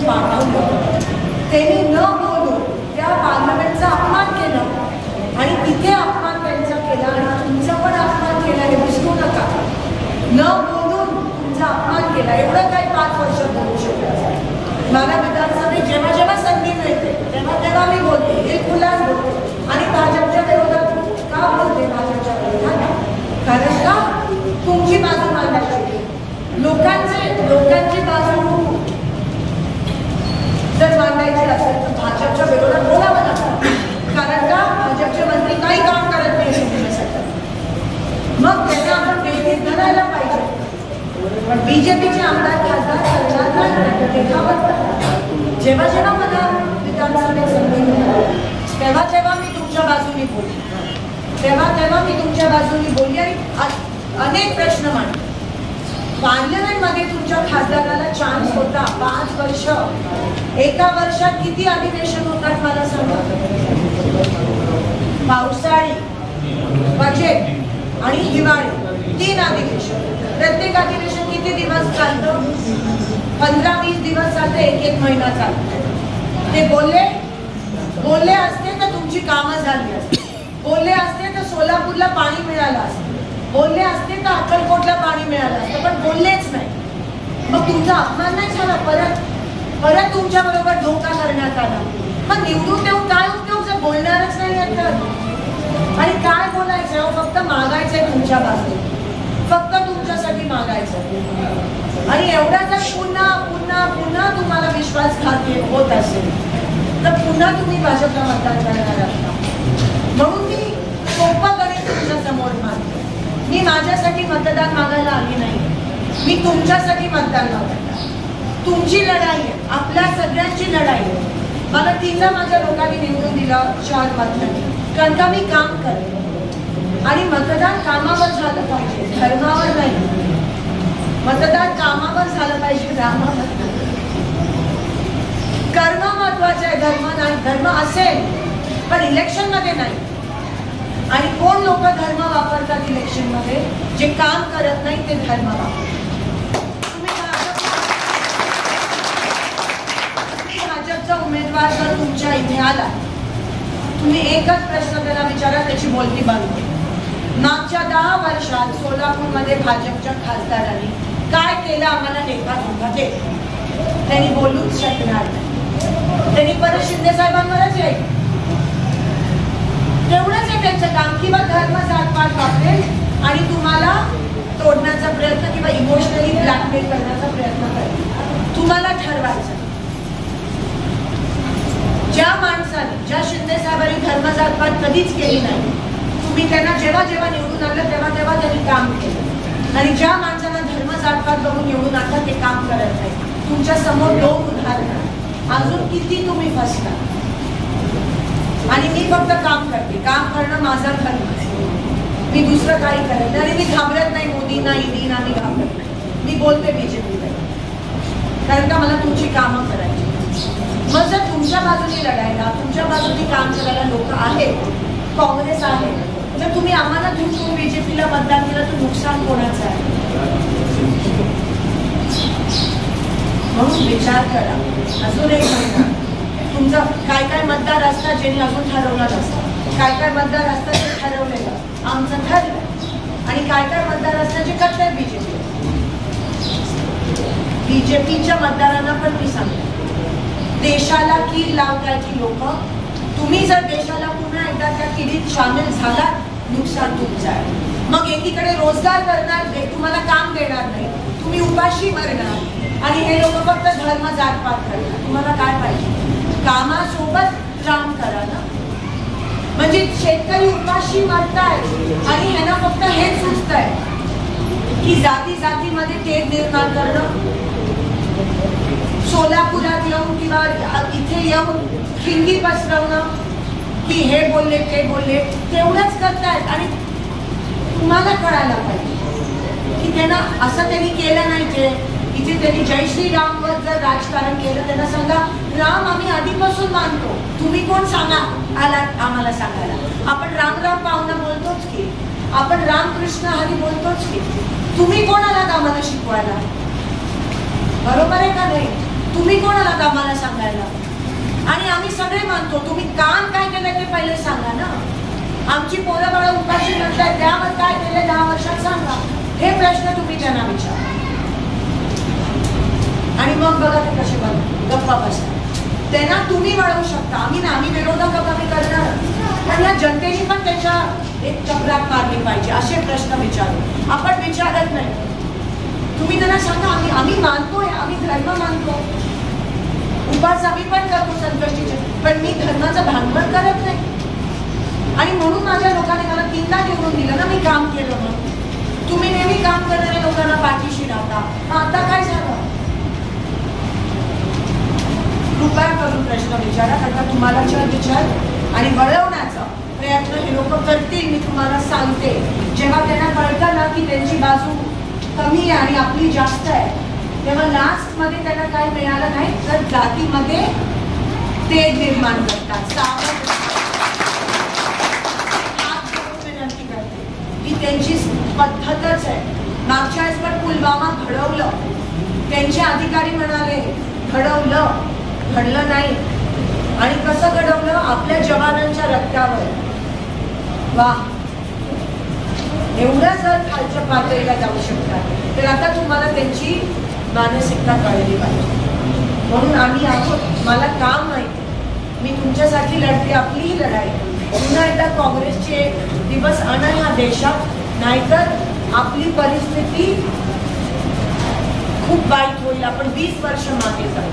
पाठवलं, त्यांनी न बोलून त्या पार्लमेंटचा अपमान केला आणि तिथे अपमान त्यांचा केला आणि तुमचा पण अपमान केला, हे विसरू नका. न बोलून तुमचा अपमान केला. एवढं काय 5 वर्ष बोलू शकत. मला विधानसभेत जेव्हा जेव्हा संधी मिळते तेव्हा तेव्हा मी बोलते, हे खुलास बोलते. आणि भाजपच्या विरोधात का बोलते? भाजपच्या विरोधात कारण का तुमची बाजू मांडायची, लोकांची बाजू जर मांडायची असेल तर भाजपच्या विरोधात बोलावं लागतं. कारण का भाजपचे मंत्री काही काम करत नाही तुमच्यासाठी. मग त्यांना आपण बेटीत धरायला पाहिजे. पण बीजेपीचे आमदार खासदार जेव्हा जेव्हा मला विधानसभेत संधी मिळाली तेव्हा तेव्हा मी तुमच्या बाजूने बोलली, तेव्हा मी तुमच्या बाजूने बोलली आणि अनेक प्रश्न मांडले. पार्लमेंटमध्ये तुमच्या खासदाराला चान्स होता 5 वर्ष. एका वर्षात किती अधिवेशन होतात मला सांगा? पावसाळी, बजेट आणि हिवाळी 3 अधिवेशन. प्रत्येक अधिवेशन किती दिवस चालतं? 15-20 दिवस चालतं, 1-1 महिना चालतो. ते बोलले असते तर तुमची कामं झाली असते. बोलले असते तर सोलापूरला पाणी मिळालं असतं. बोलले असते तर अक्कलकोटला पाणी मिळालं असतं. पण बोललेच नाही. मग तुमचा अपमान नाही झाला? परत तुमच्या बरोबर धोका करण्यात आला. मग निवडून देऊन काय उपयोग जर बोलणारच नाही आहेत तर? आणि काय बोलायचं? फक्त मागायचंय तुमच्या बाजूने, फक्त तुमच्यासाठी मागायचं. आणि एवढा जर पुन्हा पुन्हा पुन्हा तुम्हाला विश्वासघाती होत असेल तर पुन्हा तुम्ही भाजपला मतदान करणार आहात. म्हणून मी सोपं गणित तुमच्या समोर मांडते. मी माझ्यासाठी मतदान मागायला आली नाही, मी तुमच्यासाठी मतदान मागणार. तुमची लढाई आहे, आपल्या सगळ्यांची लढाई आहे. मला तिला माझ्या लोकांनी निवडून दिलं 4 मतांनी, कारण का मी काम करते. आणि मतदान कामावर झालं पाहिजे, धर्मावर नाही. मतदान कामावर झालं पाहिजे, धर्मावर. कर्म महत्वाचं आहे, धर्म नाही. धर्म असेल पण इलेक्शन मध्ये नाही. आणि कोण लोक धर्म वापरतात इलेक्शन मध्ये? जे काम करत नाही ते धर्म वापरतात. भाजपचा उमेदवार जर तुमच्या इथे आला, तुम्ही एकच प्रश्न त्याला विचारा, त्याची बोलती बंद. मागच्या 10 वर्षात सोलापूरमध्ये भाजपच्या खासदारांनी काय केलं आम्हाला लेखा जोखा ते त्यांनी बोलूच शकणार नाही. त्यांनी परत शिंदे साहेबांवरच येईल. तेवढंच आहे त्यांचं काम. किंवा धर्म जातपात वापरेल आणि तुम्हाला तोडण्याचा प्रयत्न किंवा इमोशनली ब्लॅकमेल करण्याचा प्रयत्न करेल. तुम्हाला ठरवायचं. ज्या माणसाने, ज्या शिंदे साहेबांनी धर्म जातपात कधीच केली नाही, तुम्ही त्यांना जेव्हा जेव्हा निवडून आणलं तेव्हा तेव्हा त्यांनी काम केलं. आणि ज्या माणसांना धर्म जातपात बघून निवडून आणलं ते काम करत नाही. तुमच्या समोर 2 उदाहरणं. अजून किती तुम्ही फसला? आणि मी फक्त काम करते. काम करणं माझा धर्म आहे. मी दुसरं काही करत नाही. आणि मी घाबरत नाही मोदींना, ईडीना मी घाबरत नाही. मी बोलते बीजेपीला, कारण का मला तुमची कामं करायची. मग जर तुमच्या बाजूने लढायला, तुमच्या बाजूने काम करायला लोक आहेत, काँग्रेस आहे, जर तुम्ही आम्हाला धुंडून बीजेपीला मतदान केलं तर नुकसान कोणाचं आहे? म्हणून विचार करा. अजून एक महिना तुमचा काय काय मतदार असतात ज्यांनी अजून ठरवलं नसतं, काय काय मतदार असतात जे ठरवलेलं आमचं ठरलं, आणि काय काय मतदार असतात जे करतात बीजेपी. बीजेपीच्या मतदारांना पण मी सांगते, देशाला कीड लावताय की लोक. तुम्ही जर देशाला पुन्हा एकदा त्या किडीत सामील झालात, नुकसान तुमचं आहे. मग एकीकडे रोजगार करणार, तुम्हाला काम देणार नाही, तुम्ही उपाशी मरणार, आणि हे लोक फक्त धर्म जातपात करतात. तुम्हाला काय पाहिजे? कामासोबत राम करा ना. म्हणजे शेतकरी उपाशी मरतायत आणि ह्यांना फक्त हेच सुचतंय की जाती जातीमध्ये तेढ निर्माण करणं, सोलापुरात येऊन किंवा इथे येऊन खिंडी पसरवणं, की हे बोलले ते बोलले, तेवढंच करतायत. आणि तुम्हाला कळायला पाहिजे की त्यांना असं त्यांनी केलं नाही. ते इथे त्यांनी जय श्रीरामवर जर राजकारण केलं, त्यांना सांगा राम आम्ही आधीपासून मानतो, तुम्ही कोण सांगा आलात आम्हाला सांगायला. आपण राम राम पाहुणं बोलतोच की, आपण रामकृष्ण हरी बोलतोच की, तुम्ही कोण आलात आम्हाला शिकवायला? बरोबर आहे का नाही? तुम्ही कोण आलात आम्हाला सांगायला? आणि आम्ही सगळे मानतो, तुम्ही काम काय केलं ते पहिले सांगा ना. आमची पोरं बाळा उपाशी म्हणताय, त्यावर काय केलं 10 वर्षात सांगा. हे प्रश्न तुम्ही त्यांना विचारा आणि मग बघा ते कसे गप्पा बसतात. त्यांना तुम्ही वाढवू शकता, आम्ही ना. आम्ही विरोधक कमी करणार, पण या जनतेने पण त्याच्या एक चक्रात मारली पाहिजे. असे प्रश्न विचारू, आपण विचारत नाही. तुम्ही त्यांना सांगा आम्ही मानतोय, आम्ही धर्म मानतो, उपास आम्ही पण करतो संकष्टीचे, पण मी धर्माचं भांडवल करत नाही. आणि म्हणून माझ्या लोकांनी मला 3दा निवडून दिलं ना, मी काम केलं म्हणून. तुम्ही नेहमी काम करणाऱ्या लोकांना पाठीशी राहता, आता काय झालं? कृपया करून प्रश्न विचारा, कारण तुम्हाला विचार आणि वळवण्याचा प्रयत्न हे लोक करतील. मी तुम्हाला सांगते, जेव्हा त्यांना कळतं ना की त्यांची बाजू कमी आहे आणि आपली जास्त आहे, तेव्हा लास्ट मध्ये त्यांना काही मिळालं नाही तर जातीमध्ये तेढ निर्माण करतात. विनंती करते ही त्यांची पद्धतच आहे. मागच्या वेळेस पण पुलवामा घडवलं, त्यांचे अधिकारी म्हणाले घडवलं, घडलं नाही. आणि कसं घडवलं? आपल्या जवानांच्या रक्तावर. वा, एवढं जर खालच्या पातळीला जाऊ शकतात तर आता तुम्हाला त्यांची मानसिकता कळली पाहिजे. म्हणून आम्ही आहोत, मला काम माहिती, मी तुमच्यासाठी लढते. आपलीही लढाई पुन्हा एकदा काँग्रेसचे दिवस आणा ह्या देशात, नाहीतर आपली परिस्थिती खूप वाईट होईल. आपण 20 वर्ष मागे जाऊ.